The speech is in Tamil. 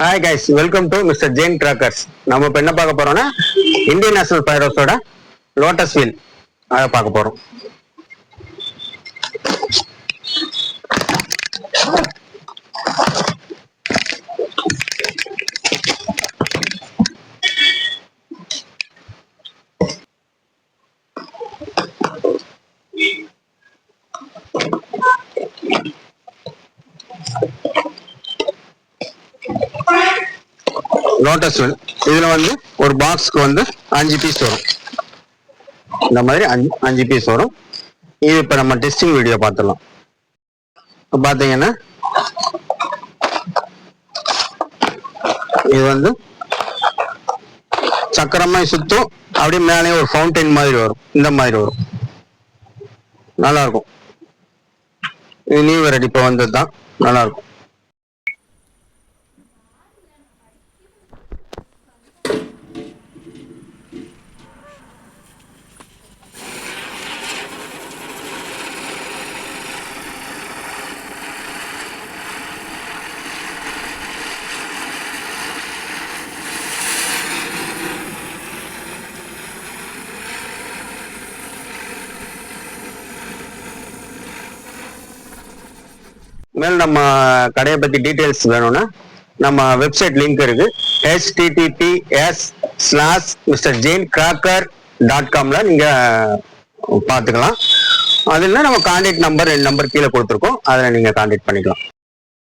Hi guys, welcome to mister Jain crackers. நம்ம இப்போ என்ன பார்க்க போறோம்னா இந்தியன் நேஷனல் பைரோஸோட லோட்டஸ் வீல் அதை பார்க்க போறோம். லோட்டஸ் வீல் இதுல வந்து ஒரு பாக்ஸ்க்கு வந்து 5 பீஸ் வரும். இந்த மாதிரி 5 பீஸ் வரும். இது இப்ப நம்ம டெஸ்டிங் வீடியோ பார்த்துடலாம். பாத்தீங்கன்னா இது வந்து சக்கரமா சுத்தும், அப்படியே மேலே ஒரு ஃபவுண்டைன் மாதிரி வரும். இந்த மாதிரி வரும், நல்லா இருக்கும். இது நியூ வெரைட்டி இப்போ வந்தது தான், நல்லா இருக்கும். மேலும் நம்ம கடையை பத்தி டீட்டெயில்ஸ் வேணும்னா நம்ம வெப்சைட் லிங்க் இருக்கு. https:/mrjainkracker.com நீங்க பாத்துக்கலாம். அதுல நம்ம கான்டாக்ட் நம்பர் 2 நம்பர் கீழே கொடுத்துருக்கோம், அதில் நீங்க கான்டாக்ட் பண்ணிக்கலாம்.